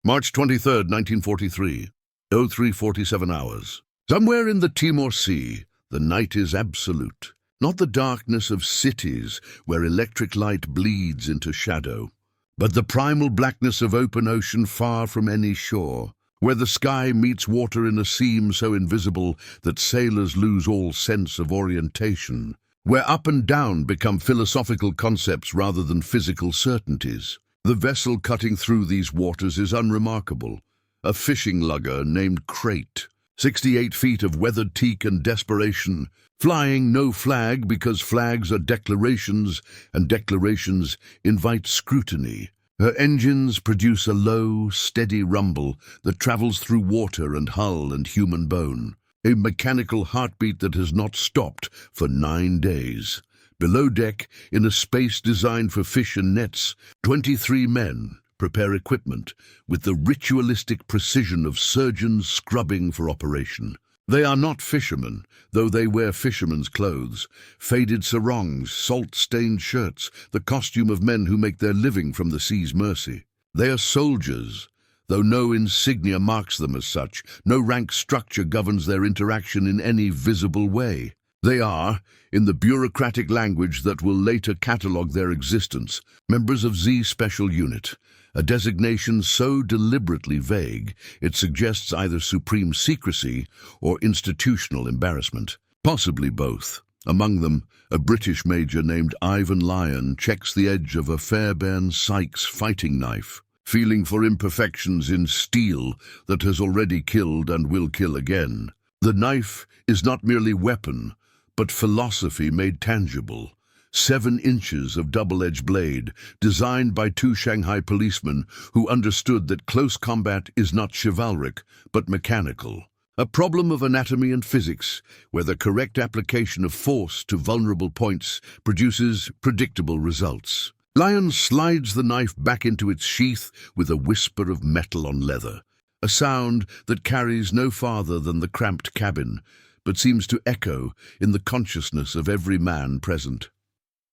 March 23, 1943, 03:47 hours. Somewhere in the Timor Sea, the night is absolute. Not the darkness of cities where electric light bleeds into shadow, but the primal blackness of open ocean far from any shore, where the sky meets water in a seam so invisible that sailors lose all sense of orientation, where up and down become philosophical concepts rather than physical certainties. The vessel cutting through these waters is unremarkable, a fishing lugger named Crate, 68 feet of weathered teak and desperation, flying no flag because flags are declarations, and declarations invite scrutiny. Her engines produce a low, steady rumble that travels through water and hull and human bone, a mechanical heartbeat that has not stopped for 9 days. Below deck, in a space designed for fish and nets, 23 men prepare equipment with the ritualistic precision of surgeons scrubbing for operation. They are not fishermen, though they wear fishermen's clothes, faded sarongs, salt-stained shirts, the costume of men who make their living from the sea's mercy. They are soldiers, though no insignia marks them as such, no rank structure governs their interaction in any visible way. They are, in the bureaucratic language that will later catalogue their existence, members of Z Special Unit, a designation so deliberately vague it suggests either supreme secrecy or institutional embarrassment, possibly both. Among them, a British major named Ivan Lyon checks the edge of a Fairbairn Sykes fighting knife, feeling for imperfections in steel that has already killed and will kill again. The knife is not merely weapon, but philosophy made tangible. 7 inches of double-edged blade, designed by 2 Shanghai policemen who understood that close combat is not chivalric, but mechanical. A problem of anatomy and physics, where the correct application of force to vulnerable points produces predictable results. Lyon slides the knife back into its sheath with a whisper of metal on leather, a sound that carries no farther than the cramped cabin, but seems to echo in the consciousness of every man present.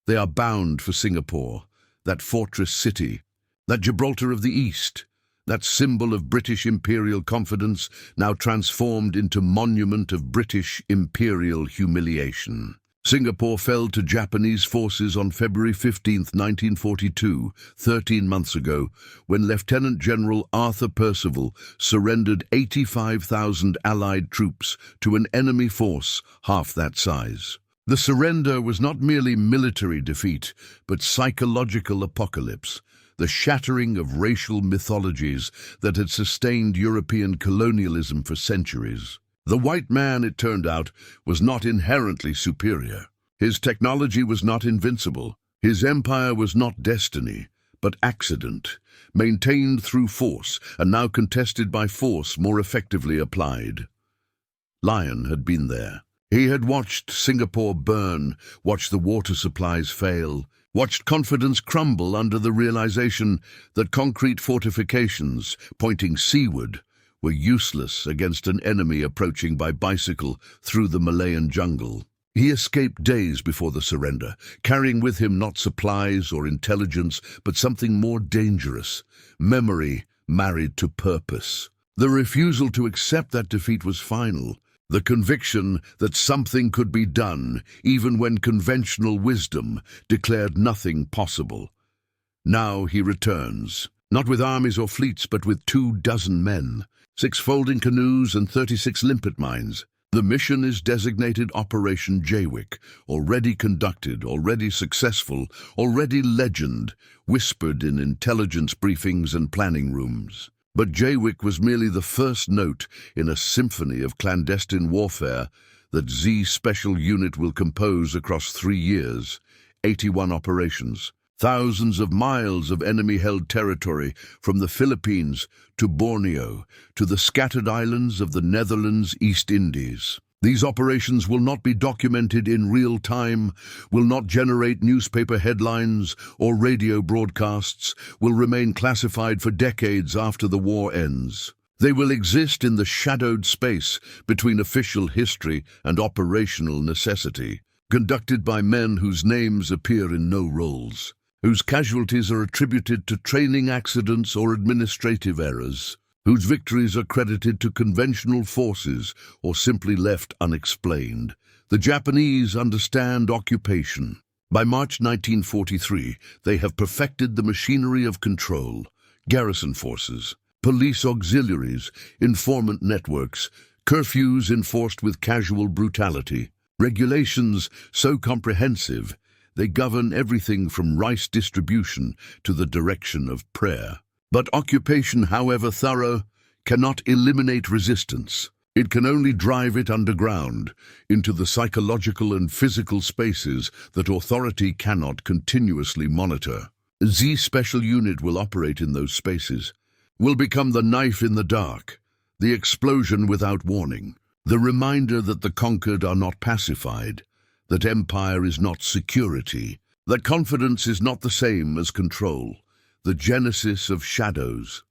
They are bound for Singapore, that fortress city, that Gibraltar of the East, that symbol of British imperial confidence now transformed into monument of British imperial humiliation. Singapore fell to Japanese forces on February 15, 1942, 13 months ago, when Lieutenant General Arthur Percival surrendered 85,000 Allied troops to an enemy force half that size. The surrender was not merely military defeat, but psychological apocalypse, the shattering of racial mythologies that had sustained European colonialism for centuries. The white man, it turned out, was not inherently superior. His technology was not invincible. His empire was not destiny, but accident, maintained through force and now contested by force more effectively applied. Lyon had been there. He had watched Singapore burn, watched the water supplies fail, watched confidence crumble under the realization that concrete fortifications pointing seaward were useless against an enemy approaching by bicycle through the Malayan jungle. He escaped days before the surrender, carrying with him not supplies or intelligence, but something more dangerous, memory married to purpose. The refusal to accept that defeat was final. The conviction that something could be done, even when conventional wisdom declared nothing possible. Now he returns, not with armies or fleets, but with 24 men, 6 folding canoes and 36 limpet mines. The mission is designated Operation Jaywick, already conducted, already successful, already legend, whispered in intelligence briefings and planning rooms. But Jaywick was merely the first note in a symphony of clandestine warfare that Z Special Unit will compose across 3 years, 81 operations, thousands of miles of enemy-held territory from the Philippines to Borneo to the scattered islands of the Netherlands East Indies. These operations will not be documented in real time, will not generate newspaper headlines or radio broadcasts, will remain classified for decades after the war ends. They will exist in the shadowed space between official history and operational necessity, conducted by men whose names appear in no rolls. whose casualties are attributed to training accidents or administrative errors, whose victories are credited to conventional forces or simply left unexplained. The Japanese understand occupation. By March 1943, they have perfected the machinery of control, garrison forces, police auxiliaries, informant networks, curfews enforced with casual brutality, regulations so comprehensive they govern everything from rice distribution to the direction of prayer. But occupation, however thorough, cannot eliminate resistance. It can only drive it underground, into the psychological and physical spaces that authority cannot continuously monitor. Z Special Unit will operate in those spaces, will become the knife in the dark, the explosion without warning, the reminder that the conquered are not pacified, that empire is not security, that confidence is not the same as control, the genesis of shadows.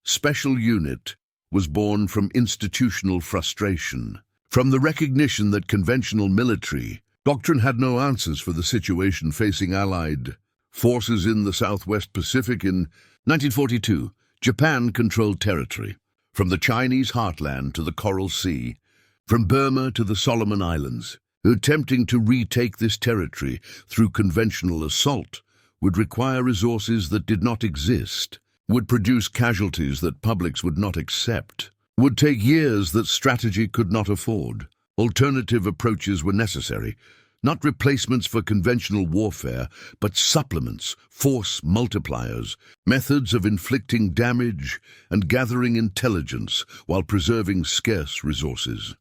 Special Unit was born from institutional frustration, from the recognition that conventional military doctrine had no answers for the situation facing Allied forces in the Southwest Pacific. In 1942, Japan controlled territory, from the Chinese heartland to the Coral Sea, from Burma to the Solomon Islands. Attempting to retake this territory through conventional assault would require resources that did not exist, would produce casualties that publics would not accept, would take years that strategy could not afford. Alternative approaches were necessary, not replacements for conventional warfare, but supplements, force multipliers, methods of inflicting damage and gathering intelligence while preserving scarce resources.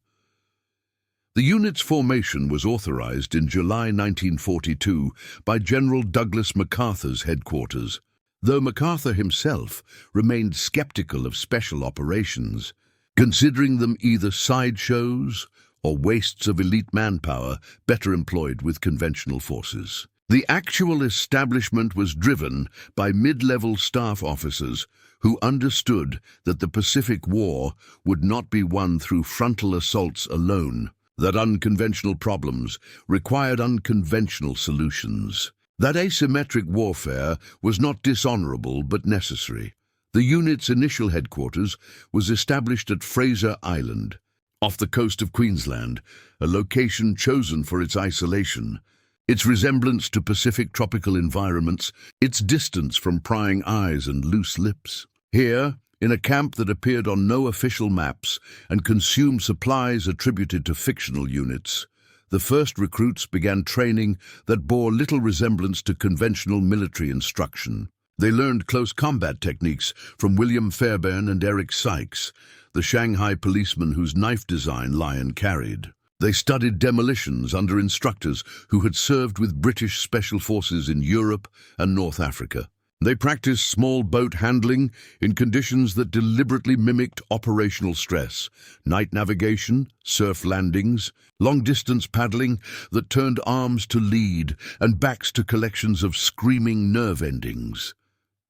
The unit's formation was authorized in July 1942 by General Douglas MacArthur's headquarters, though MacArthur himself remained skeptical of special operations, considering them either sideshows or wastes of elite manpower better employed with conventional forces. The actual establishment was driven by mid-level staff officers who understood that the Pacific War would not be won through frontal assaults alone, that unconventional problems required unconventional solutions. That asymmetric warfare was not dishonorable but necessary. The unit's initial headquarters was established at Fraser Island, off the coast of Queensland, a location chosen for its isolation, its resemblance to Pacific tropical environments, its distance from prying eyes and loose lips. Here, in a camp that appeared on no official maps and consumed supplies attributed to fictional units, the first recruits began training that bore little resemblance to conventional military instruction. They learned close combat techniques from William Fairbairn and Eric Sykes, the Shanghai policeman whose knife design Lion carried. They studied demolitions under instructors who had served with British Special Forces in Europe and North Africa. They practiced small boat handling in conditions that deliberately mimicked operational stress, night navigation, surf landings, long-distance paddling that turned arms to lead and backs to collections of screaming nerve endings.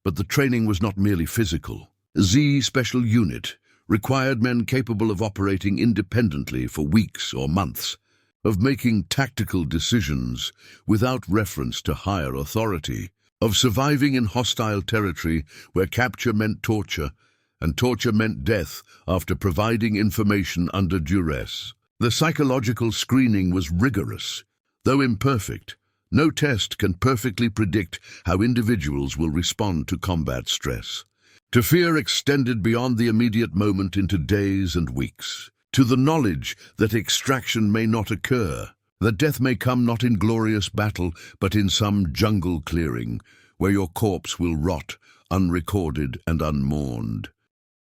But the training was not merely physical. Z Special Unit required men capable of operating independently for weeks or months, of making tactical decisions without reference to higher authority, of surviving in hostile territory where capture meant torture, and torture meant death after providing information under duress. The psychological screening was rigorous. Though imperfect, no test can perfectly predict how individuals will respond to combat stress. To fear extended beyond the immediate moment into days and weeks. To the knowledge that extraction may not occur, that death may come not in glorious battle, but in some jungle clearing, where your corpse will rot, unrecorded and unmourned.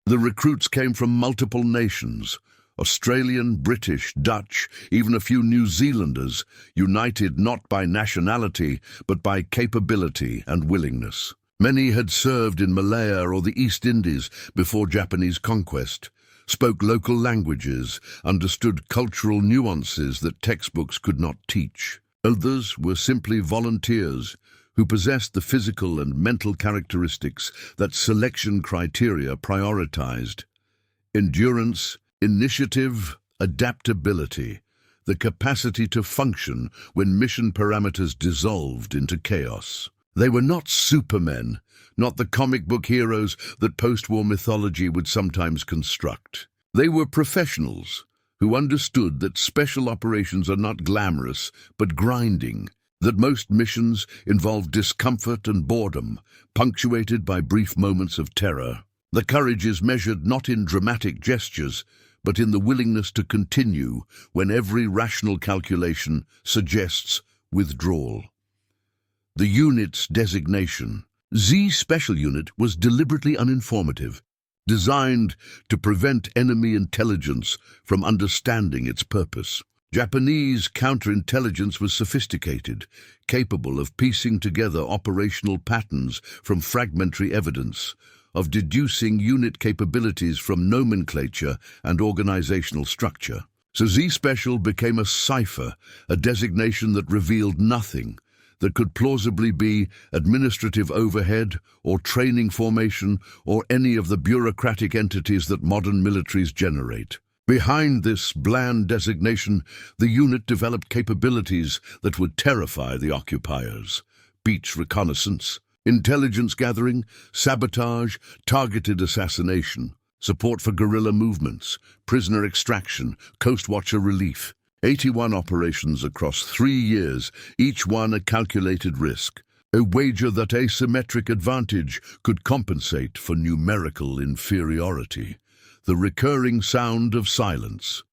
The recruits came from multiple nations, Australian, British, Dutch, even a few New Zealanders, united not by nationality, but by capability and willingness. Many had served in Malaya or the East Indies before Japanese conquest, spoke local languages, understood cultural nuances that textbooks could not teach. Others were simply volunteers who possessed the physical and mental characteristics that selection criteria prioritized: endurance, initiative, adaptability. the capacity to function when mission parameters dissolved into chaos. They were not supermen, not the comic book heroes that post-war mythology would sometimes construct. They were professionals who understood that special operations are not glamorous but grinding, that most missions involve discomfort and boredom, punctuated by brief moments of terror. The courage is measured not in dramatic gestures, but in the willingness to continue when every rational calculation suggests withdrawal. The unit's designation. Z Special Unit was deliberately uninformative, designed to prevent enemy intelligence from understanding its purpose. Japanese counterintelligence was sophisticated, capable of piecing together operational patterns from fragmentary evidence, of deducing unit capabilities from nomenclature and organizational structure. So Z Special became a cipher, a designation that revealed nothing, that could plausibly be administrative overhead or training formation or any of the bureaucratic entities that modern militaries generate. Behind this bland designation, the unit developed capabilities that would terrify the occupiers. Beach reconnaissance, intelligence gathering, sabotage, targeted assassination, support for guerrilla movements, prisoner extraction, coast watcher relief. 81 operations across 3 years, each one a calculated risk. A wager that asymmetric advantage could compensate for numerical inferiority. The recurring sound of silence.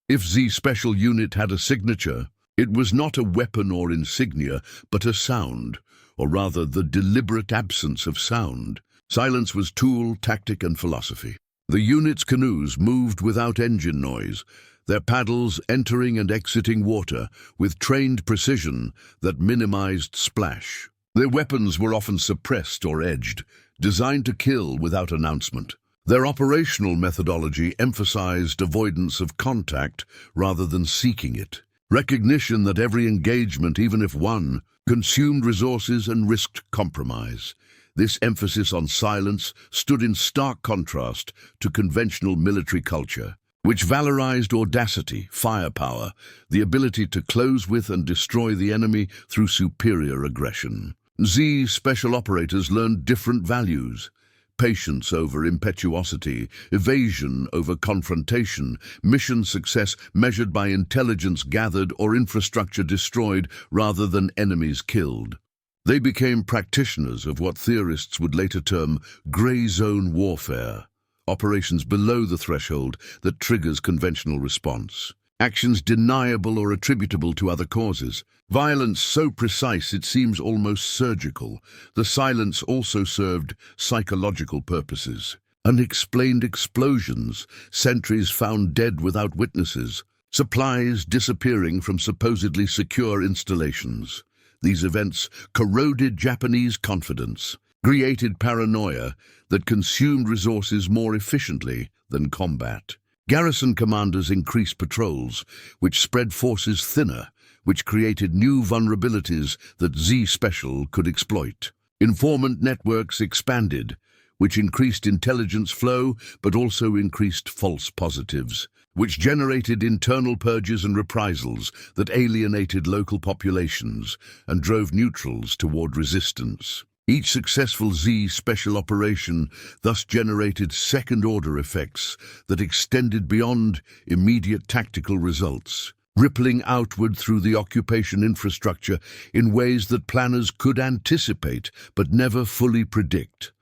If Z Special Unit had a signature, it was not a weapon or insignia, but a sound, or rather the deliberate absence of sound. Silence was tool, tactic, and philosophy. The unit's canoes moved without engine noise, their paddles entering and exiting water with trained precision that minimized splash. Their weapons were often suppressed or edged, designed to kill without announcement. Their operational methodology emphasized avoidance of contact rather than seeking it. Recognition that every engagement, even if won, consumed resources and risked compromise. This emphasis on silence stood in stark contrast to conventional military culture, which valorized audacity, firepower, the ability to close with and destroy the enemy through superior aggression. Z Special Operators learned different values. Patience over impetuosity, evasion over confrontation, mission success measured by intelligence gathered or infrastructure destroyed rather than enemies killed. They became practitioners of what theorists would later term gray zone warfare, operations below the threshold that triggers conventional response. Actions deniable or attributable to other causes. Violence so precise it seems almost surgical. The silence also served psychological purposes. Unexplained explosions, sentries found dead without witnesses, supplies disappearing from supposedly secure installations. These events corroded Japanese confidence, created paranoia that consumed resources more efficiently than combat. Garrison commanders increased patrols, which spread forces thinner, which created new vulnerabilities that Z Special could exploit. Informant networks expanded, which increased intelligence flow but also increased false positives, which generated internal purges and reprisals that alienated local populations and drove neutrals toward resistance. Each successful Z Special operation thus generated second-order effects that extended beyond immediate tactical results, rippling outward through the occupation infrastructure in ways that planners could anticipate but never fully predict.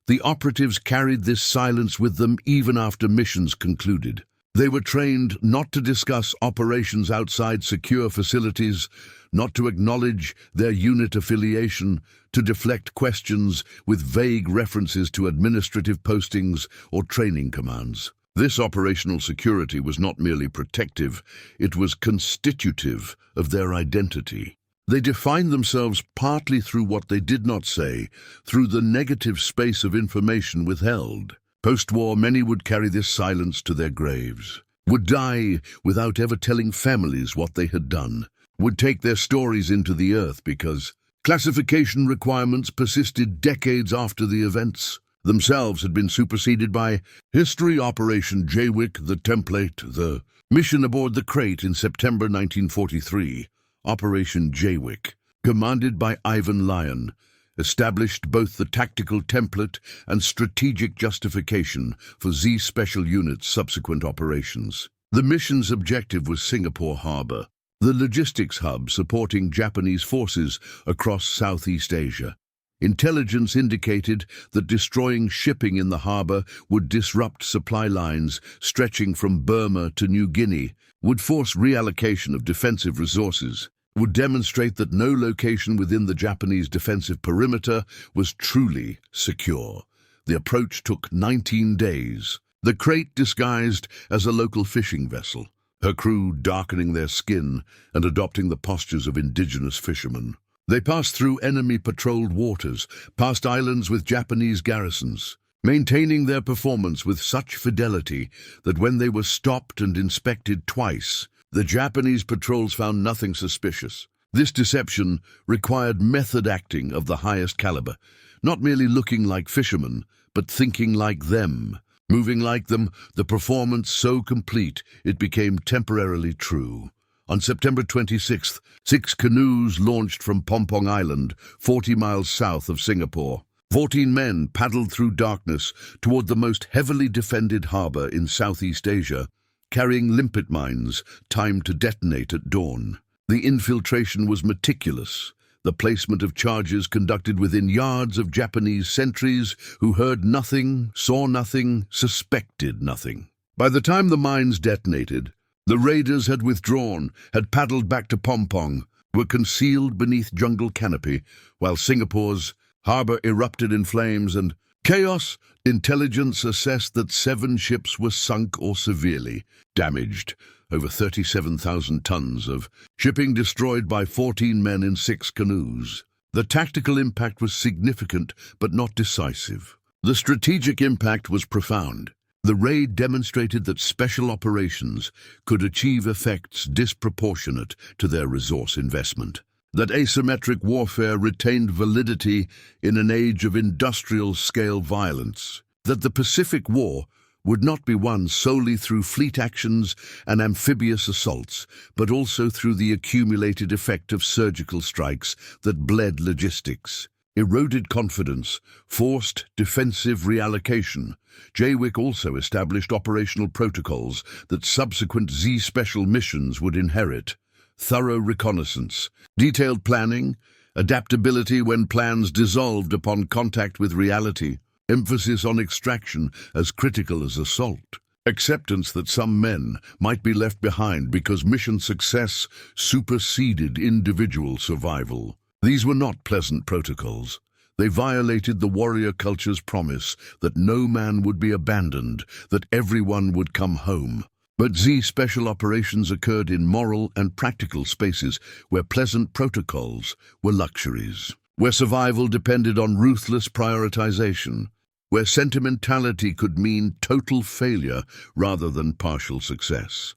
The operatives carried this silence with them even after missions concluded. They were trained not to discuss operations outside secure facilities, not to acknowledge their unit affiliation, to deflect questions with vague references to administrative postings or training commands. This operational security was not merely protective, it was constitutive of their identity. They defined themselves partly through what they did not say, through the negative space of information withheld. Post-war, many would carry this silence to their graves, would die without ever telling families what they had done, would take their stories into the earth because classification requirements persisted decades after the events themselves had been superseded by history. Operation Jaywick, the template, the Mission aboard the Crate in September 1943, Operation Jaywick, commanded by Ivan Lyon, established both the tactical template and strategic justification for Z Special Unit's subsequent operations. The mission's objective was Singapore Harbour, the logistics hub supporting Japanese forces across Southeast Asia. Intelligence indicated that destroying shipping in the harbour would disrupt supply lines stretching from Burma to New Guinea, would force reallocation of defensive resources, would demonstrate that no location within the Japanese defensive perimeter was truly secure. The approach took 19 days. The Crate disguised as a local fishing vessel, her crew darkening their skin and adopting the postures of indigenous fishermen. They passed through enemy-patrolled waters, past islands with Japanese garrisons, maintaining their performance with such fidelity that when they were stopped and inspected twice, the Japanese patrols found nothing suspicious. This deception required method acting of the highest caliber, not merely looking like fishermen, but thinking like them, moving like them, the performance so complete it became temporarily true. On September 26th, 6 canoes launched from Pompong Island, 40 miles south of Singapore. 14 men paddled through darkness toward the most heavily defended harbour in Southeast Asia, carrying limpet mines timed to detonate at dawn. The infiltration was meticulous, the placement of charges conducted within yards of Japanese sentries who heard nothing, saw nothing, suspected nothing. By the time the mines detonated, the raiders had withdrawn, had paddled back to Pompong, were concealed beneath jungle canopy, while Singapore's harbour erupted in flames and chaos. Intelligence assessed that 7 ships were sunk or severely damaged, over 37,000 tons of shipping destroyed by 14 men in 6 canoes. The tactical impact was significant but not decisive. The strategic impact was profound. The raid demonstrated that special operations could achieve effects disproportionate to their resource investment, that asymmetric warfare retained validity in an age of industrial-scale violence, that the Pacific War would not be won solely through fleet actions and amphibious assaults, but also through the accumulated effect of surgical strikes that bled logistics, eroded confidence, forced defensive reallocation. Jaywick also established operational protocols that subsequent Z Special missions would inherit: thorough reconnaissance, detailed planning, adaptability when plans dissolved upon contact with reality, emphasis on extraction as critical as assault, acceptance that some men might be left behind because mission success superseded individual survival. These were not pleasant protocols. They violated the warrior culture's promise that no man would be abandoned, that everyone would come home. But Z Special operations occurred in moral and practical spaces where pleasant protocols were luxuries, where survival depended on ruthless prioritization, where sentimentality could mean total failure rather than partial success.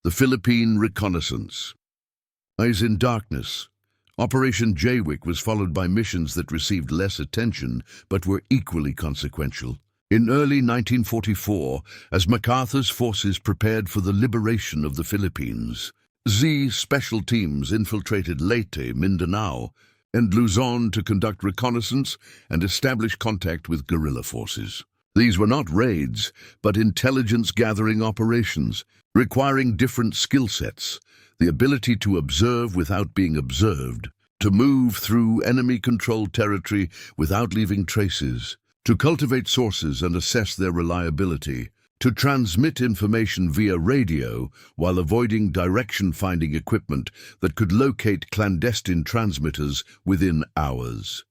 The Philippine Reconnaissance. Eyes in darkness. Operation Jaywick was followed by missions that received less attention but were equally consequential. In early 1944, as MacArthur's forces prepared for the liberation of the Philippines, Z Special teams infiltrated Leyte, Mindanao, and Luzon to conduct reconnaissance and establish contact with guerrilla forces. These were not raids, but intelligence-gathering operations, requiring different skill sets: the ability to observe without being observed, to move through enemy-controlled territory without leaving traces, to cultivate sources and assess their reliability, to transmit information via radio while avoiding direction-finding equipment that could locate clandestine transmitters within hours.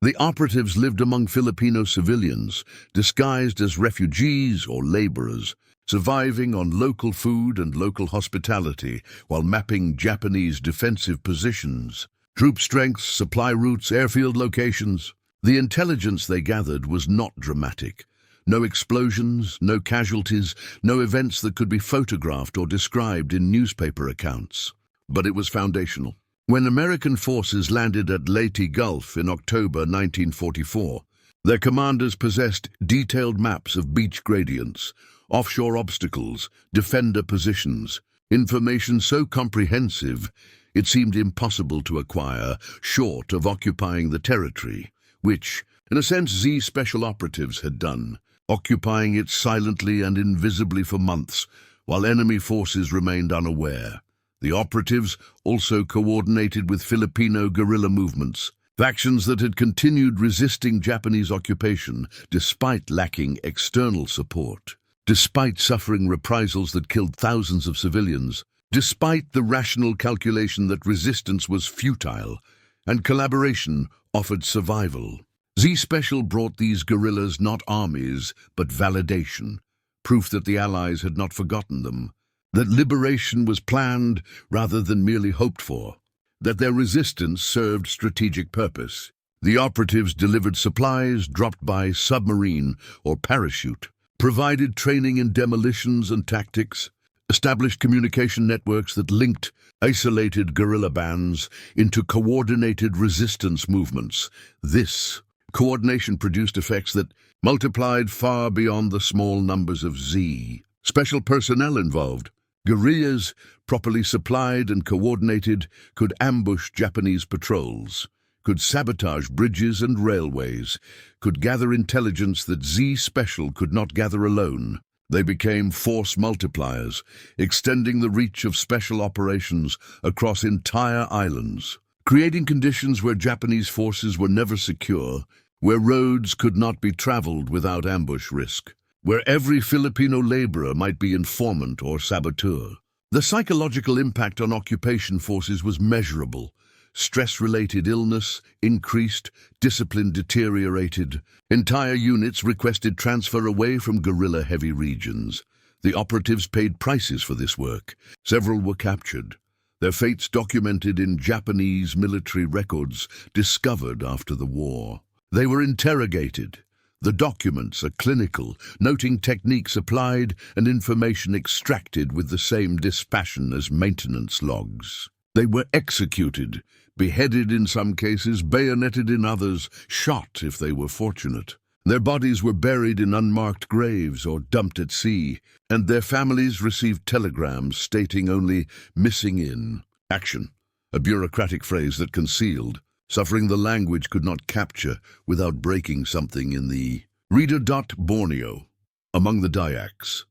The operatives lived among Filipino civilians, disguised as refugees or laborers, surviving on local food and local hospitality while mapping Japanese defensive positions, troop strengths, supply routes, airfield locations. The intelligence they gathered was not dramatic. No explosions, no casualties, no events that could be photographed or described in newspaper accounts. But it was foundational. When American forces landed at Leyte Gulf in October 1944, their commanders possessed detailed maps of beach gradients, offshore obstacles, defender positions, information so comprehensive it seemed impossible to acquire short of occupying the territory, which, in a sense, Z special operatives had done, occupying it silently and invisibly for months, while enemy forces remained unaware. The operatives also coordinated with Filipino guerrilla movements, factions that had continued resisting Japanese occupation despite lacking external support, despite suffering reprisals that killed thousands of civilians, despite the rational calculation that resistance was futile and collaboration offered survival. Z Special brought these guerrillas not armies, but validation, proof that the Allies had not forgotten them, that liberation was planned rather than merely hoped for, that their resistance served strategic purpose. The operatives delivered supplies dropped by submarine or parachute, provided training in demolitions and tactics, established communication networks that linked isolated guerrilla bands into coordinated resistance movements. This coordination produced effects that multiplied far beyond the small numbers of Z. Special personnel involved. Guerrillas, properly supplied and coordinated, could ambush Japanese patrols, could sabotage bridges and railways, could gather intelligence that Z Special could not gather alone. They became force multipliers, extending the reach of special operations across entire islands, creating conditions where Japanese forces were never secure, where roads could not be traveled without ambush risk, where every Filipino laborer might be informant or saboteur. The psychological impact on occupation forces was measurable. Stress-related illness increased, discipline deteriorated. Entire units requested transfer away from guerrilla-heavy regions. The operatives paid prices for this work. Several were captured, their fates documented in Japanese military records discovered after the war. They were interrogated. The documents are clinical, noting techniques applied and information extracted with the same dispassion as maintenance logs. They were executed, beheaded in some cases, bayoneted in others, shot if they were fortunate. Their bodies were buried in unmarked graves or dumped at sea, and their families received telegrams stating only "missing in action," a bureaucratic phrase that concealed suffering the language could not capture without breaking something in the reader. Borneo, among the Dayaks.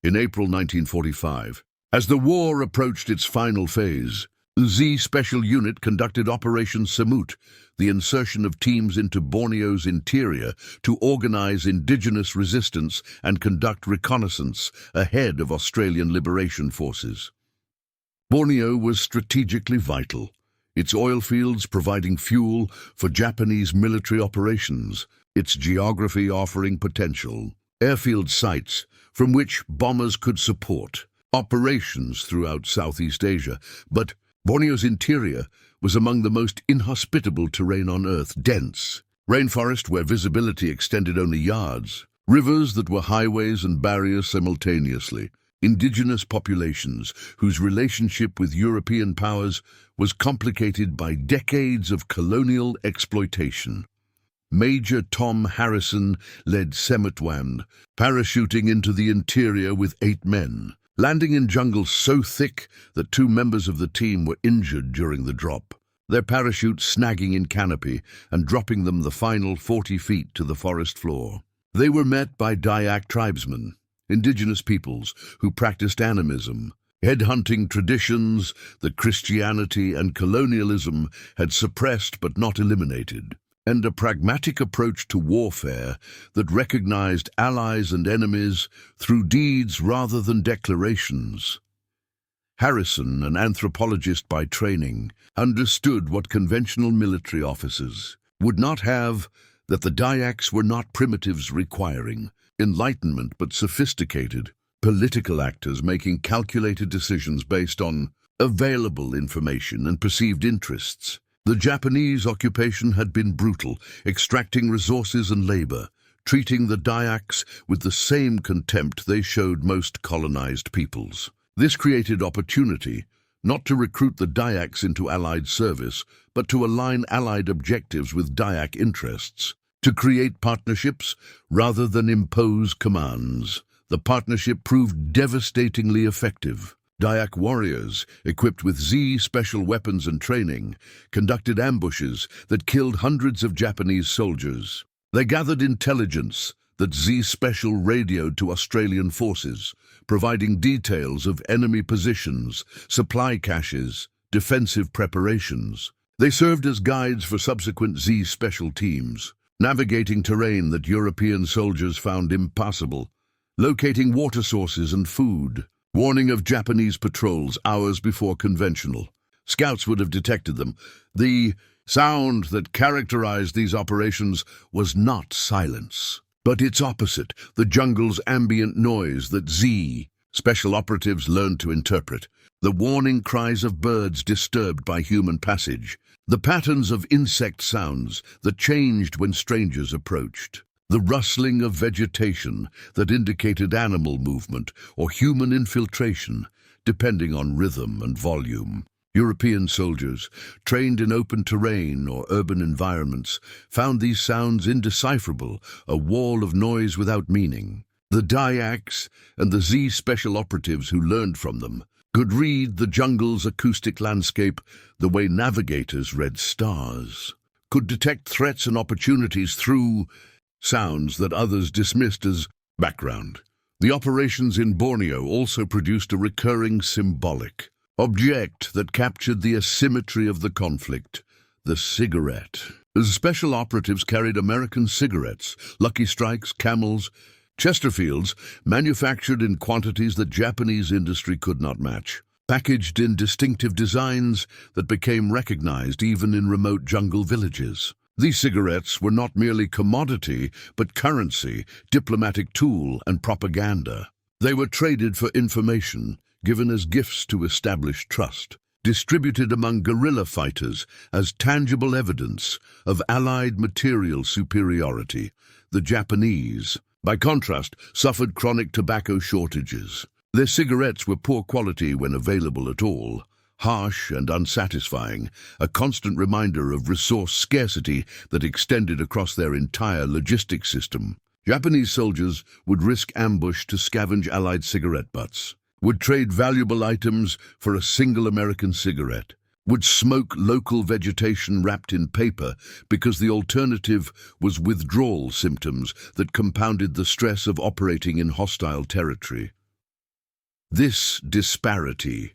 In April 1945, as the war approached its final phase, the Z Special Unit conducted Operation Samut, the insertion of teams into Borneo's interior to organize indigenous resistance and conduct reconnaissance ahead of Australian liberation forces. Borneo was strategically vital, its oil fields providing fuel for Japanese military operations, its geography offering potential, airfield sites from which bombers could support operations throughout Southeast Asia. But Borneo's interior was among the most inhospitable terrain on Earth, dense rainforest where visibility extended only yards, rivers that were highways and barriers simultaneously, indigenous populations whose relationship with European powers was complicated by decades of colonial exploitation. Major Tom Harrison led Semitwand, parachuting into the interior with 8 men, landing in jungle so thick that 2 members of the team were injured during the drop, their parachute snagging in canopy and dropping them the final 40 feet to the forest floor. They were met by Dayak tribesmen, indigenous peoples who practiced animism, headhunting traditions that Christianity and colonialism had suppressed but not eliminated, and a pragmatic approach to warfare that recognized allies and enemies through deeds rather than declarations. Harrison, an anthropologist by training, understood what conventional military officers would not have, that the Dayaks were not primitives requiring enlightenment but sophisticated political actors making calculated decisions based on available information and perceived interests. The Japanese occupation had been brutal, extracting resources and labor, treating the Dayaks with the same contempt they showed most colonized peoples. This created opportunity, not to recruit the Dayaks into Allied service, but to align Allied objectives with Dayak interests, to create partnerships rather than impose commands. the partnership proved devastatingly effective. Dayak warriors, equipped with Z special weapons and training, conducted ambushes that killed hundreds of Japanese soldiers. They gathered intelligence that Z special radioed to Australian forces, providing details of enemy positions, supply caches, defensive preparations. They served as guides for subsequent Z special teams, navigating terrain that European soldiers found impassable, locating water sources and food, warning of Japanese patrols hours before conventional. Scouts would have detected them. The sound that characterized these operations was not silence, but its opposite, the jungle's ambient noise that Z special operatives learned to interpret, the warning cries of birds disturbed by human passage, the patterns of insect sounds that changed when strangers approached, the rustling of vegetation that indicated animal movement or human infiltration, depending on rhythm and volume. European soldiers, trained in open terrain or urban environments, found these sounds indecipherable, a wall of noise without meaning. The Dayaks and the Z special operatives who learned from them could read the jungle's acoustic landscape the way navigators read stars, could detect threats and opportunities through sounds that others dismissed as background. The operations in Borneo also produced a recurring symbolic object that captured the asymmetry of the conflict, the cigarette. The special operatives carried American cigarettes, Lucky Strikes, Camels, Chesterfields, manufactured in quantities that Japanese industry could not match, packaged in distinctive designs that became recognized even in remote jungle villages. These cigarettes were not merely commodity, but currency, diplomatic tool, and propaganda. They were traded for information, given as gifts to establish trust, distributed among guerrilla fighters as tangible evidence of Allied material superiority. The Japanese, by contrast, suffered chronic tobacco shortages. Their cigarettes were poor quality when available at all, harsh and unsatisfying, a constant reminder of resource scarcity that extended across their entire logistics system. Japanese soldiers would risk ambush to scavenge Allied cigarette butts, would trade valuable items for a single American cigarette, would smoke local vegetation wrapped in paper because the alternative was withdrawal symptoms that compounded the stress of operating in hostile territory. This disparity,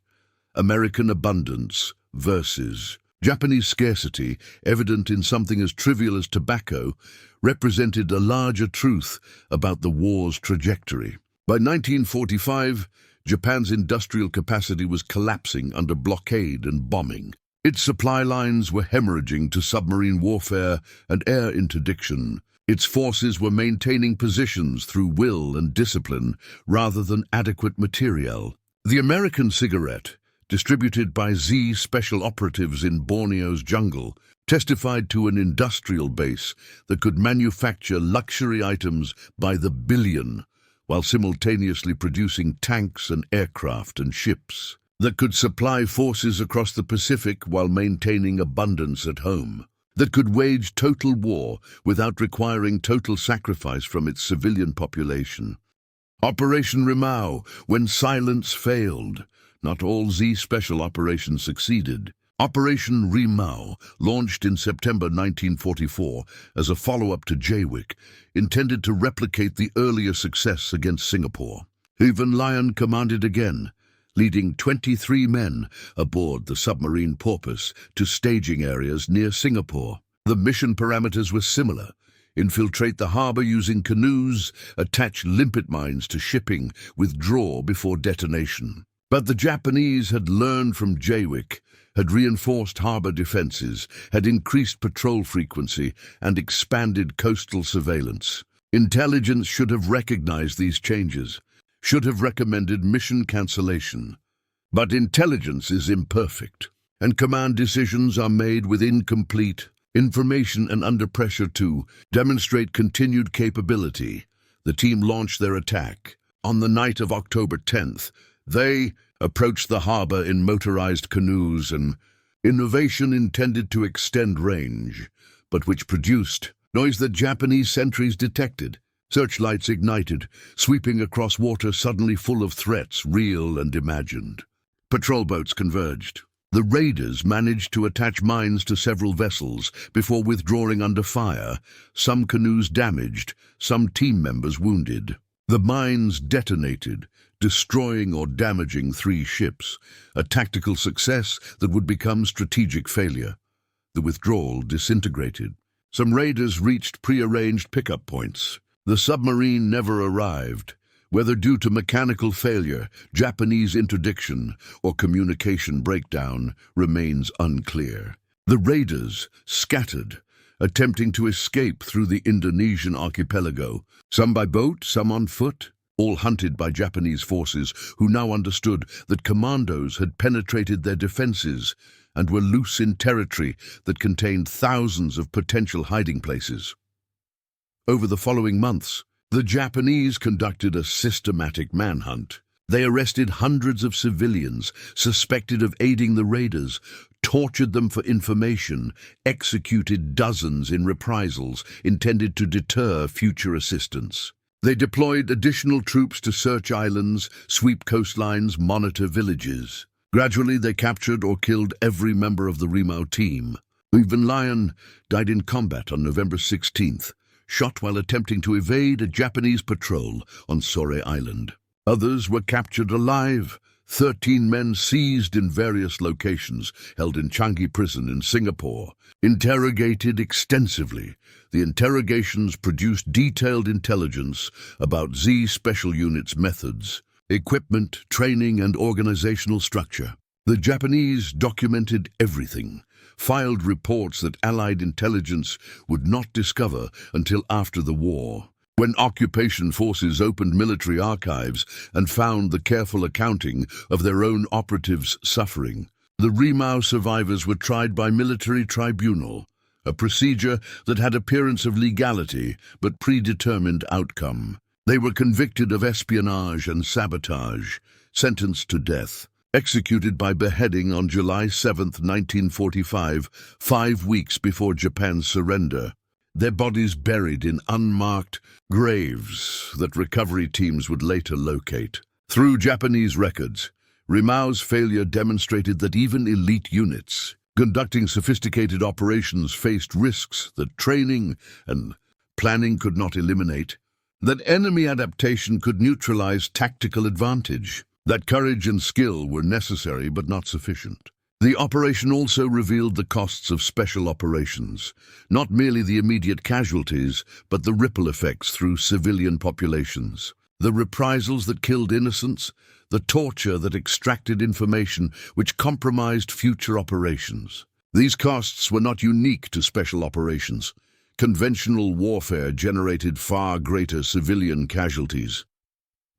American abundance versus Japanese scarcity, evident in something as trivial as tobacco, represented a larger truth about the war's trajectory. By 1945, Japan's industrial capacity was collapsing under blockade and bombing. Its supply lines were hemorrhaging to submarine warfare and air interdiction. Its forces were maintaining positions through will and discipline rather than adequate materiel. The American cigarette, distributed by Z special operatives in Borneo's jungle, testified to an industrial base that could manufacture luxury items by the billion, while simultaneously producing tanks and aircraft and ships that could supply forces across the Pacific while maintaining abundance at home, that could wage total war without requiring total sacrifice from its civilian population. Operation Rimau, when silence failed. Not all Z special operations succeeded. Operation Rimau, launched in September 1944 as a follow-up to JWIC, intended to replicate the earlier success against Singapore. Even Lion commanded again, leading 23 men aboard the submarine Porpoise to staging areas near Singapore. The mission parameters were similar: infiltrate the harbor using canoes, attach limpet mines to shipping, withdraw before detonation. But the Japanese had learned from JWIC, had reinforced harbor defenses, had increased patrol frequency, and expanded coastal surveillance. Intelligence should have recognized these changes, should have recommended mission cancellation. But intelligence is imperfect, and command decisions are made with incomplete information and under pressure to demonstrate continued capability. The team launched their attack. On the night of October 10th, they approached the harbor in motorized canoes, an innovation intended to extend range, but which produced noise that Japanese sentries detected. Searchlights ignited, sweeping across water suddenly full of threats, real and imagined. Patrol boats converged. The raiders managed to attach mines to several vessels before withdrawing under fire, some canoes damaged, some team members wounded. The mines detonated, destroying or damaging 3 ships, a tactical success that would become strategic failure. The withdrawal disintegrated. Some raiders reached prearranged pickup points. The submarine never arrived. Whether due to mechanical failure, Japanese interdiction, or communication breakdown remains unclear. The raiders scattered, attempting to escape through the Indonesian archipelago, some by boat, some on foot, all hunted by Japanese forces who now understood that commandos had penetrated their defenses and were loose in territory that contained thousands of potential hiding places. Over the following months, the Japanese conducted a systematic manhunt. They arrested hundreds of civilians suspected of aiding the raiders, tortured them for information, executed dozens in reprisals intended to deter future assistance. They deployed additional troops to search islands, sweep coastlines, monitor villages. Gradually, they captured or killed every member of the Rimau team. Even Lyon died in combat on November 16th, shot while attempting to evade a Japanese patrol on Sore Island. Others were captured alive. 13 men seized in various locations, held in Changi prison in Singapore, interrogated extensively. The interrogations produced detailed intelligence about Z Special Units' methods, equipment, training, and organizational structure. The Japanese documented everything, filed reports that Allied intelligence would not discover until after the war, when occupation forces opened military archives and found the careful accounting of their own operatives' suffering. The Rimau survivors were tried by military tribunal, a procedure that had appearance of legality but predetermined outcome. They were convicted of espionage and sabotage, sentenced to death, executed by beheading on July 7, 1945, 5 weeks before Japan's surrender. Their bodies buried in unmarked graves that recovery teams would later locate. Through Japanese records, Rimau's failure demonstrated that even elite units conducting sophisticated operations faced risks that training and planning could not eliminate, that enemy adaptation could neutralize tactical advantage, that courage and skill were necessary but not sufficient. The operation also revealed the costs of special operations, not merely the immediate casualties, but the ripple effects through civilian populations, the reprisals that killed innocents, the torture that extracted information which compromised future operations. These costs were not unique to special operations. Conventional warfare generated far greater civilian casualties,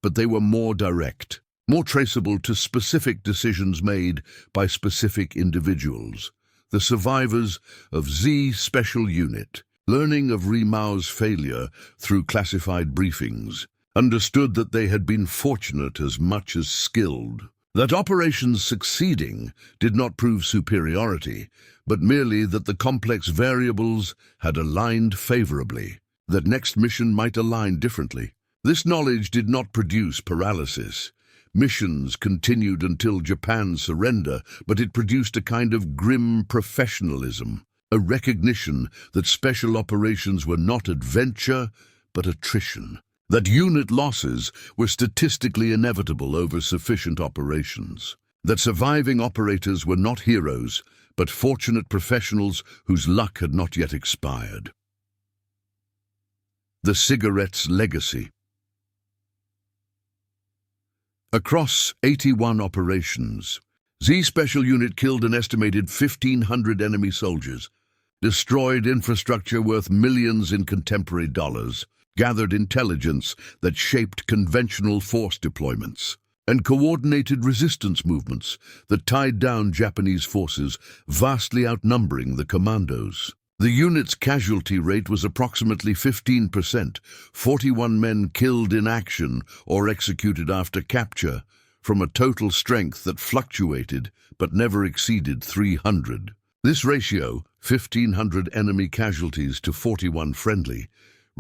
but they were more direct, more traceable to specific decisions made by specific individuals. The survivors of Z Special Unit, learning of Rimau's failure through classified briefings, understood that they had been fortunate as much as skilled, that operations succeeding did not prove superiority, but merely that the complex variables had aligned favorably, that next mission might align differently. This knowledge did not produce paralysis. Missions continued until Japan's surrender, but it produced a kind of grim professionalism, a recognition that special operations were not adventure, but attrition, that unit losses were statistically inevitable over sufficient operations, that surviving operators were not heroes, but fortunate professionals whose luck had not yet expired. The cigarette's legacy. Across 81 operations, Z Special Unit killed an estimated 1,500 enemy soldiers, destroyed infrastructure worth millions in contemporary dollars, gathered intelligence that shaped conventional force deployments, and coordinated resistance movements that tied down Japanese forces, vastly outnumbering the commandos. The unit's casualty rate was approximately 15%, 41 men killed in action or executed after capture, from a total strength that fluctuated but never exceeded 300. This ratio, 1,500 enemy casualties to 41 friendly,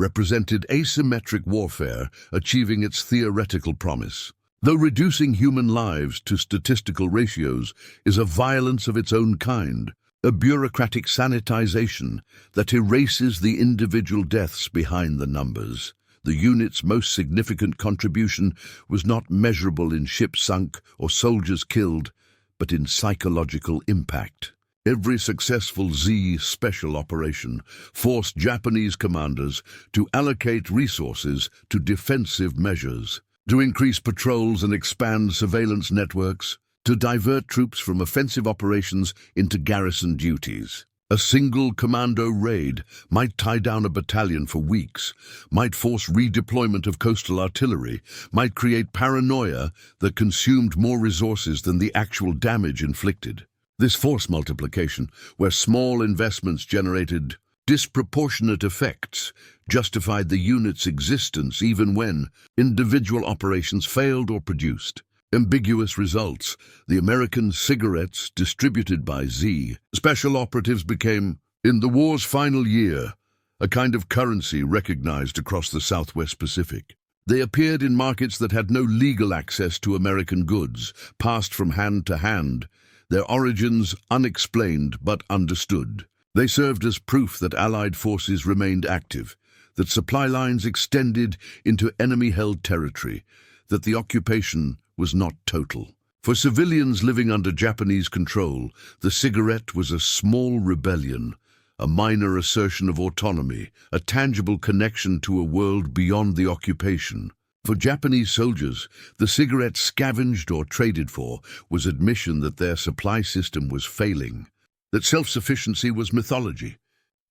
represented asymmetric warfare achieving its theoretical promise. Though reducing human lives to statistical ratios is a violence of its own kind, a bureaucratic sanitization that erases the individual deaths behind the numbers, the unit's most significant contribution was not measurable in ships sunk or soldiers killed, but in psychological impact. Every successful Z special operation forced Japanese commanders to allocate resources to defensive measures, to increase patrols and expand surveillance networks, to divert troops from offensive operations into garrison duties. A single commando raid might tie down a battalion for weeks, might force redeployment of coastal artillery, might create paranoia that consumed more resources than the actual damage inflicted. This force multiplication, where small investments generated disproportionate effects, justified the unit's existence even when individual operations failed or produced ambiguous results. The American cigarettes distributed by Z special operatives became, in the war's final year, a kind of currency recognized across the Southwest Pacific. They appeared in markets that had no legal access to American goods, passed from hand to hand, their origins unexplained but understood. They served as proof that Allied forces remained active, that supply lines extended into enemy-held territory, that the occupation was not total. For civilians living under Japanese control, the cigarette was a small rebellion, a minor assertion of autonomy, a tangible connection to a world beyond the occupation. For Japanese soldiers, the cigarette scavenged or traded for was admission that their supply system was failing, that self-sufficiency was mythology,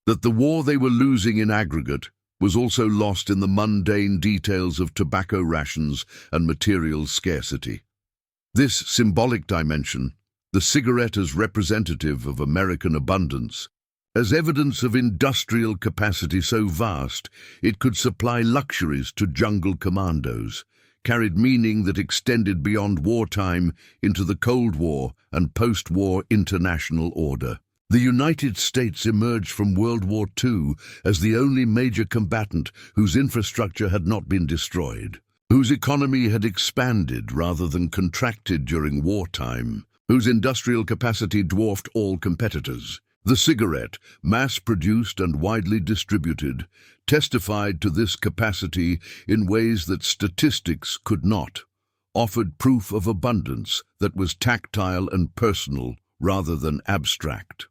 that the war they were losing in aggregate was also lost in the mundane details of tobacco rations and material scarcity. This symbolic dimension, the cigarette as representative of American abundance, as evidence of industrial capacity so vast it could supply luxuries to jungle commandos, carried meaning that extended beyond wartime into the Cold War and post-war international order. The United States emerged from World War II as the only major combatant whose infrastructure had not been destroyed, whose economy had expanded rather than contracted during wartime, whose industrial capacity dwarfed all competitors. The cigarette, mass-produced and widely distributed, testified to this capacity in ways that statistics could not, offered proof of abundance that was tactile and personal rather than abstract.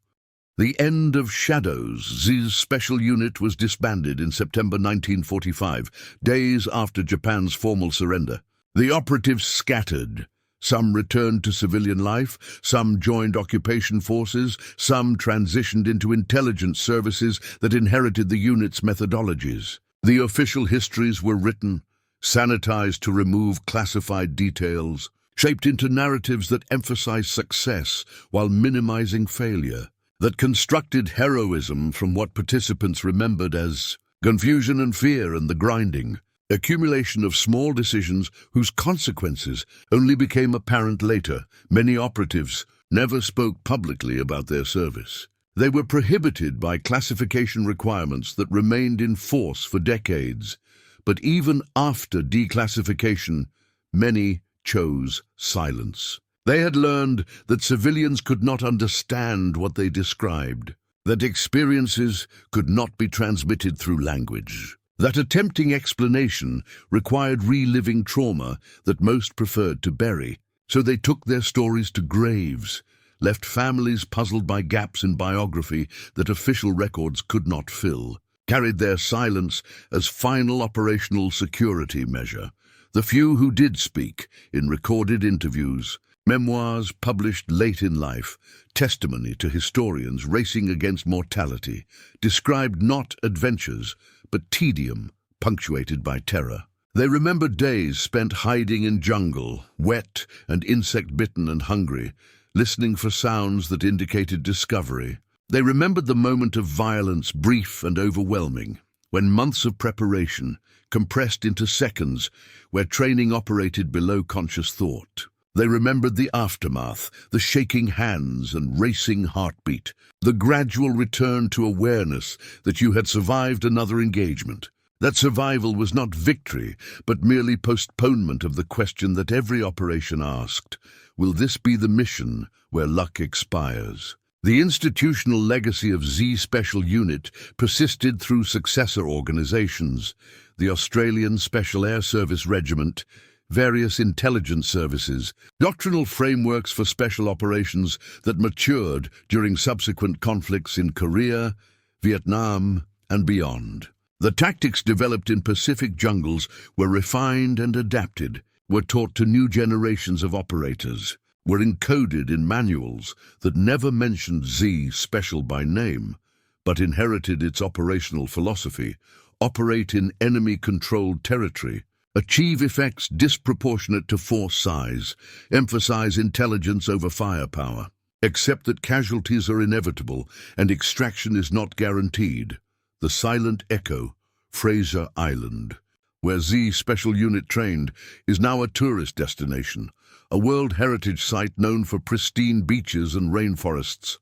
The end of Shadows, Z's special unit was disbanded in September 1945, days after Japan's formal surrender. The operatives scattered. Some returned to civilian life, some joined occupation forces, some transitioned into intelligence services that inherited the unit's methodologies. The official histories were written, sanitized to remove classified details, shaped into narratives that emphasized success while minimizing failure, that constructed heroism from what participants remembered as confusion and fear and the grinding, accumulation of small decisions whose consequences only became apparent later. Many operatives never spoke publicly about their service. They were prohibited by classification requirements that remained in force for decades. But even after declassification, many chose silence. They had learned that civilians could not understand what they described, that experiences could not be transmitted through language, that attempting explanation required reliving trauma that most preferred to bury. So they took their stories to graves, left families puzzled by gaps in biography that official records could not fill, carried their silence as final operational security measure. The few who did speak, in recorded interviews, memoirs published late in life, testimony to historians racing against mortality, described not adventures, but tedium punctuated by terror. They remembered days spent hiding in jungle, wet and insect-bitten and hungry, listening for sounds that indicated discovery. They remembered the moment of violence, brief and overwhelming, when months of preparation compressed into seconds, where training operated below conscious thought. They remembered the aftermath, the shaking hands and racing heartbeat, the gradual return to awareness that you had survived another engagement. That survival was not victory, but merely postponement of the question that every operation asked: will this be the mission where luck expires? The institutional legacy of Z Special Unit persisted through successor organizations: the Australian Special Air Service Regiment, various intelligence services, doctrinal frameworks for special operations that matured during subsequent conflicts in Korea, Vietnam, and beyond. The tactics developed in Pacific jungles were refined and adapted, were taught to new generations of operators, were encoded in manuals that never mentioned Z Special by name, but inherited its operational philosophy: operate in enemy-controlled territory, achieve effects disproportionate to force size, emphasize intelligence over firepower, accept that casualties are inevitable and extraction is not guaranteed. The silent echo, Fraser Island, where Z Special Unit trained, is now a tourist destination, a World Heritage Site known for pristine beaches and rainforests,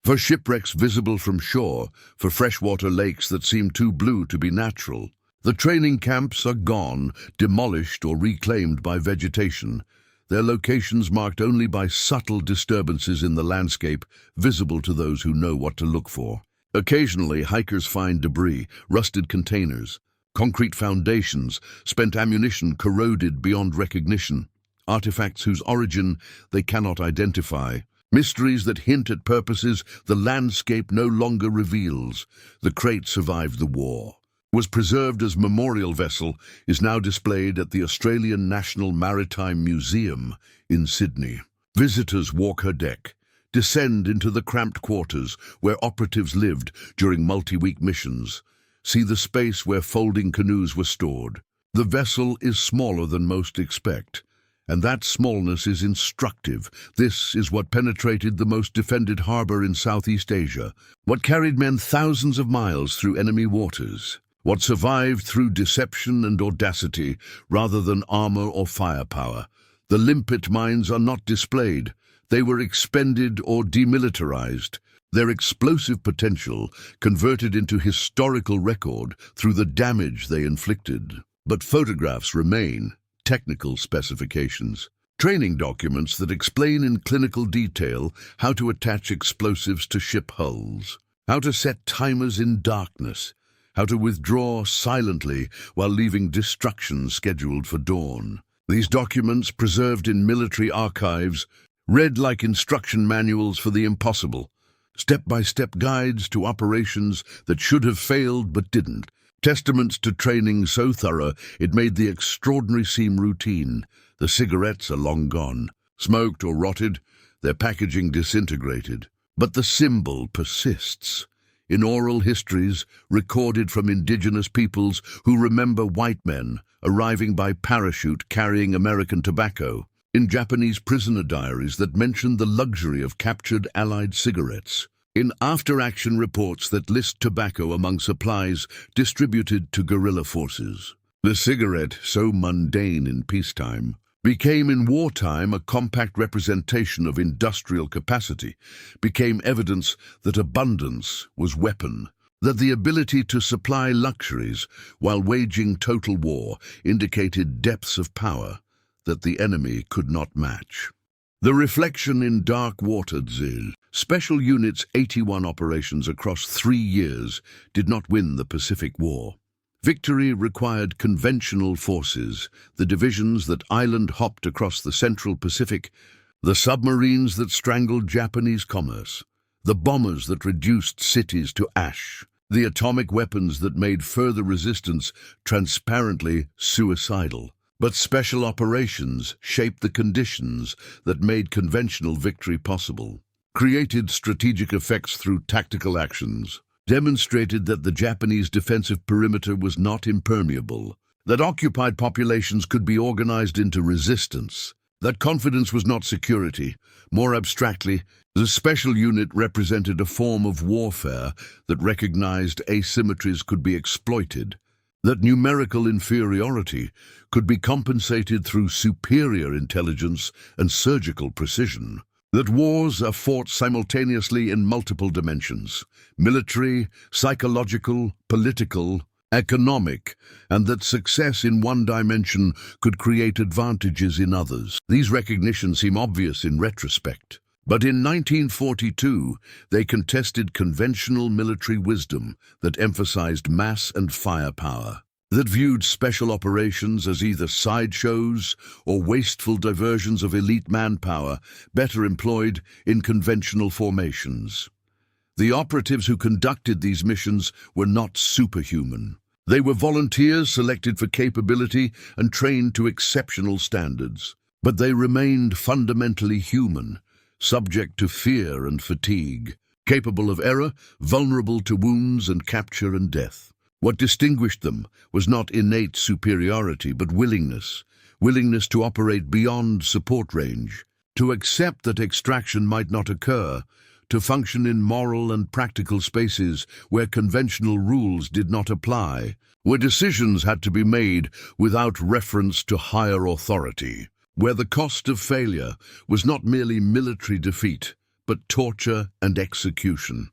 for shipwrecks visible from shore, for freshwater lakes that seem too blue to be natural. The training camps are gone, demolished or reclaimed by vegetation, their locations marked only by subtle disturbances in the landscape, visible to those who know what to look for. Occasionally, hikers find debris, rusted containers, concrete foundations, spent ammunition corroded beyond recognition, artifacts whose origin they cannot identify, mysteries that hint at purposes the landscape no longer reveals. The crate survived the war, was preserved as memorial vessel, is now displayed at the Australian National Maritime Museum in Sydney. Visitors walk her deck, descend into the cramped quarters where operatives lived during multi-week missions, see the space where folding canoes were stored. The vessel is smaller than most expect, and that smallness is instructive. This is what penetrated the most defended harbour in Southeast Asia, what carried men thousands of miles through enemy waters, what survived through deception and audacity rather than armour or firepower. The limpet mines are not displayed. They were expended or demilitarized, their explosive potential converted into historical record through the damage they inflicted. But photographs remain, technical specifications, training documents that explain in clinical detail how to attach explosives to ship hulls, how to set timers in darkness, how to withdraw silently while leaving destruction scheduled for dawn. These documents, preserved in military archives, read like instruction manuals for the impossible, step-by-step guides to operations that should have failed but didn't, testaments to training so thorough it made the extraordinary seem routine. The cigarettes are long gone, smoked or rotted, their packaging disintegrated. But the symbol persists. In oral histories recorded from indigenous peoples who remember white men arriving by parachute carrying American tobacco, in Japanese prisoner diaries that mention the luxury of captured Allied cigarettes, in after-action reports that list tobacco among supplies distributed to guerrilla forces. The cigarette, so mundane in peacetime, became in wartime a compact representation of industrial capacity, became evidence that abundance was weapon, that the ability to supply luxuries while waging total war indicated depths of power that the enemy could not match. The reflection in dark water. ZIL. Special Units' 81 operations across 3 years did not win the Pacific War. Victory required conventional forces, the divisions that island-hopped across the Central Pacific, the submarines that strangled Japanese commerce, the bombers that reduced cities to ash, the atomic weapons that made further resistance transparently suicidal. But special operations shaped the conditions that made conventional victory possible, created strategic effects through tactical actions, demonstrated that the Japanese defensive perimeter was not impermeable, that occupied populations could be organized into resistance, that confidence was not security. More abstractly, the special unit represented a form of warfare that recognized asymmetries could be exploited, that numerical inferiority could be compensated through superior intelligence and surgical precision, that wars are fought simultaneously in multiple dimensions: military, psychological, political, economic, and that success in one dimension could create advantages in others. These recognitions seem obvious in retrospect. But in 1942, they contested conventional military wisdom that emphasized mass and firepower, that viewed special operations as either sideshows or wasteful diversions of elite manpower better employed in conventional formations. The operatives who conducted these missions were not superhuman. They were volunteers selected for capability and trained to exceptional standards. But they remained fundamentally human, subject to fear and fatigue, capable of error, vulnerable to wounds and capture and death. What distinguished them was not innate superiority, but willingness to operate beyond support range, to accept that extraction might not occur, to function in moral and practical spaces where conventional rules did not apply, where decisions had to be made without reference to higher authority, where the cost of failure was not merely military defeat, but torture and execution.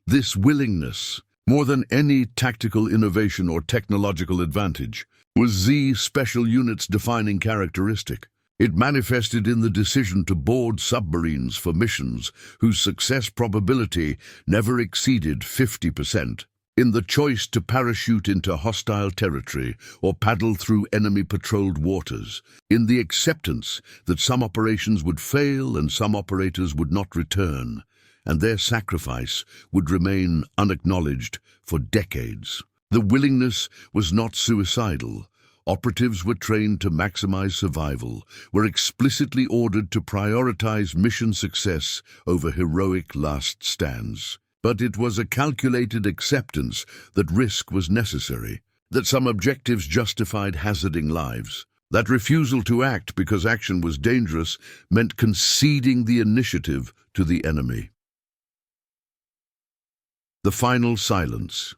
This willingness, more than any tactical innovation or technological advantage, was Z Special Unit's defining characteristic. It manifested in the decision to board submarines for missions whose success probability never exceeded 50%, in the choice to parachute into hostile territory or paddle through enemy-patrolled waters, in the acceptance that some operations would fail and some operators would not return, and their sacrifice would remain unacknowledged for decades. The willingness was not suicidal. Operatives were trained to maximize survival, were explicitly ordered to prioritize mission success over heroic last stands. But it was a calculated acceptance that risk was necessary, that some objectives justified hazarding lives, that refusal to act because action was dangerous meant conceding the initiative to the enemy. The final silence.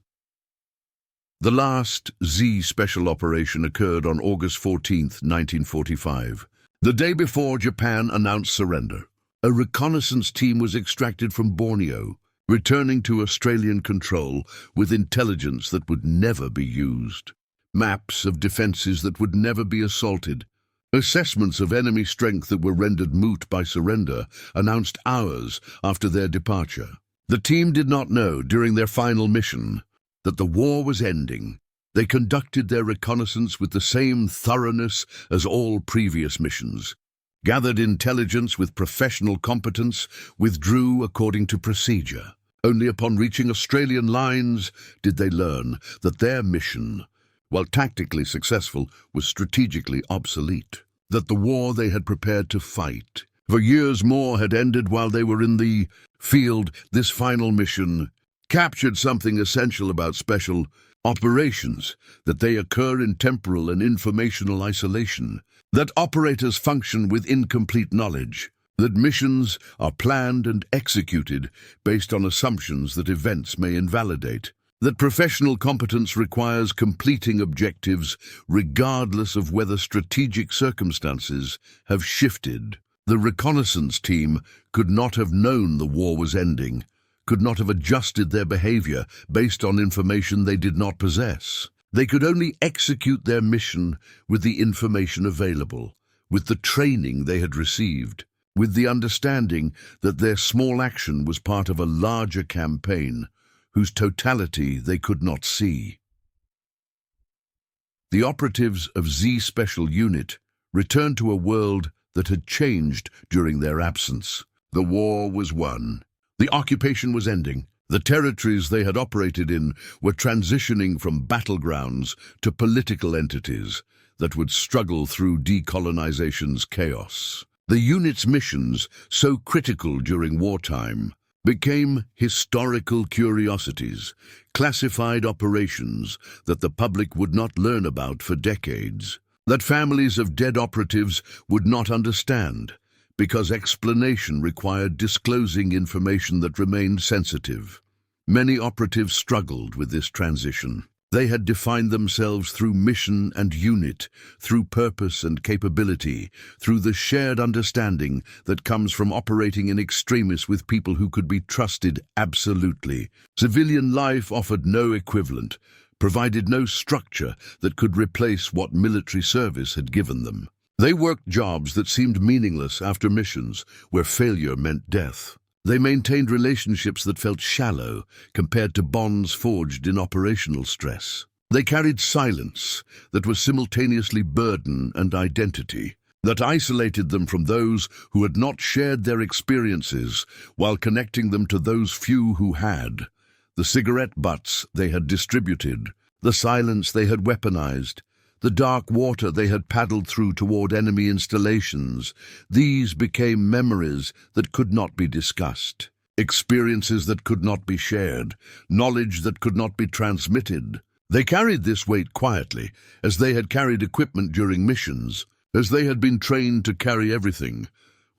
The last Z special operation occurred on August 14, 1945, the day before Japan announced surrender. A reconnaissance team was extracted from Borneo, returning to Australian control with intelligence that would never be used, maps of defences that would never be assaulted, assessments of enemy strength that were rendered moot by surrender, announced hours after their departure. The team did not know during their final mission that the war was ending. They conducted their reconnaissance with the same thoroughness as all previous missions, gathered intelligence with professional competence, withdrew according to procedure. Only upon reaching Australian lines did they learn that their mission, while tactically successful, was strategically obsolete, that the war they had prepared to fight for years more had ended while they were in the field. This final mission captured something essential about special operations, that they occur in temporal and informational isolation, that operators function with incomplete knowledge, that missions are planned and executed based on assumptions that events may invalidate, that professional competence requires completing objectives regardless of whether strategic circumstances have shifted. The reconnaissance team could not have known the war was ending, could not have adjusted their behavior based on information they did not possess. They could only execute their mission with the information available, with the training they had received, with the understanding that their small action was part of a larger campaign whose totality they could not see. The operatives of Z Special Unit returned to a world that had changed during their absence. The war was won. The occupation was ending. The territories they had operated in were transitioning from battlegrounds to political entities that would struggle through decolonization's chaos. The unit's missions, so critical during wartime, became historical curiosities, classified operations that the public would not learn about for decades, that families of dead operatives would not understand, because explanation required disclosing information that remained sensitive. Many operatives struggled with this transition. They had defined themselves through mission and unit, through purpose and capability, through the shared understanding that comes from operating in extremis with people who could be trusted absolutely. Civilian life offered no equivalent, provided no structure that could replace what military service had given them. They worked jobs that seemed meaningless after missions where failure meant death. They maintained relationships that felt shallow compared to bonds forged in operational stress. They carried silence that was simultaneously burden and identity, that isolated them from those who had not shared their experiences while connecting them to those few who had. The cigarette butts they had distributed, the silence they had weaponized, the dark water they had paddled through toward enemy installations, these became memories that could not be discussed, experiences that could not be shared, knowledge that could not be transmitted. They carried this weight quietly, as they had carried equipment during missions, as they had been trained to carry everything,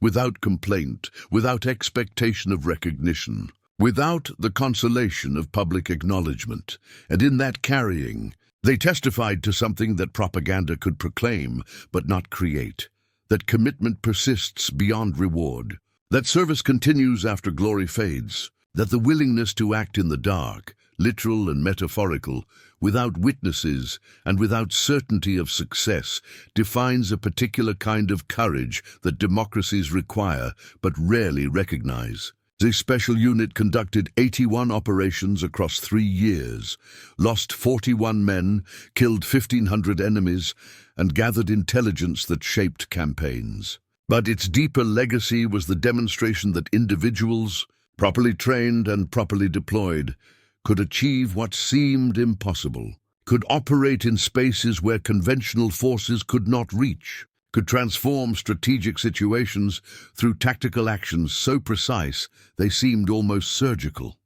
without complaint, without expectation of recognition, without the consolation of public acknowledgement. And in that carrying, they testified to something that propaganda could proclaim but not create, that commitment persists beyond reward, that service continues after glory fades, that the willingness to act in the dark, literal and metaphorical, without witnesses and without certainty of success, defines a particular kind of courage that democracies require but rarely recognize. The special unit conducted 81 operations across 3 years, lost 41 men, killed 1,500 enemies, and gathered intelligence that shaped campaigns. But its deeper legacy was the demonstration that individuals, properly trained and properly deployed, could achieve what seemed impossible, could operate in spaces where conventional forces could not reach, could transform strategic situations through tactical actions so precise they seemed almost surgical.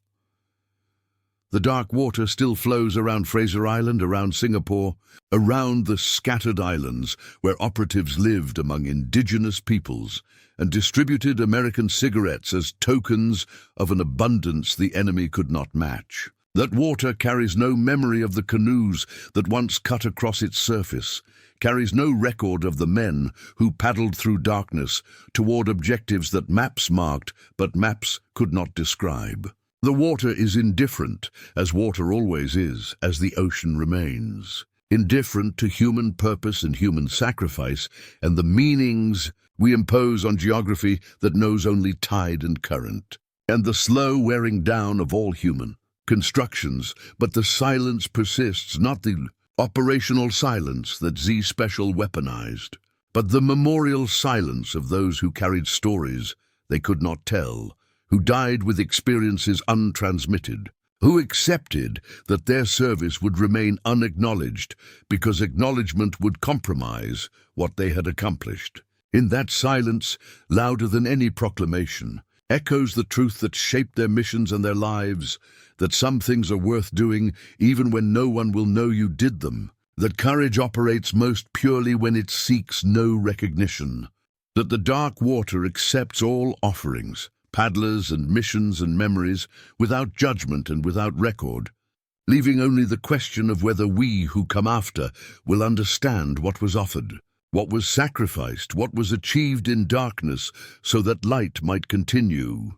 The dark water still flows around Fraser Island, around Singapore, around the scattered islands where operatives lived among indigenous peoples and distributed American cigarettes as tokens of an abundance the enemy could not match. That water carries no memory of the canoes that once cut across its surface, carries no record of the men who paddled through darkness toward objectives that maps marked but maps could not describe. The water is indifferent, as water always is, as the ocean remains. Indifferent to human purpose and human sacrifice and the meanings we impose on geography that knows only tide and current, and the slow wearing down of all human constructions. But the silence persists, not the operational silence that Z Special weaponized, but the memorial silence of those who carried stories they could not tell, who died with experiences untransmitted, who accepted that their service would remain unacknowledged because acknowledgement would compromise what they had accomplished. In that silence, louder than any proclamation, echoes the truth that shaped their missions and their lives, that some things are worth doing even when no one will know you did them, that courage operates most purely when it seeks no recognition, that the dark water accepts all offerings, paddlers and missions and memories, without judgment and without record, leaving only the question of whether we who come after will understand what was offered, what was sacrificed, what was achieved in darkness so that light might continue.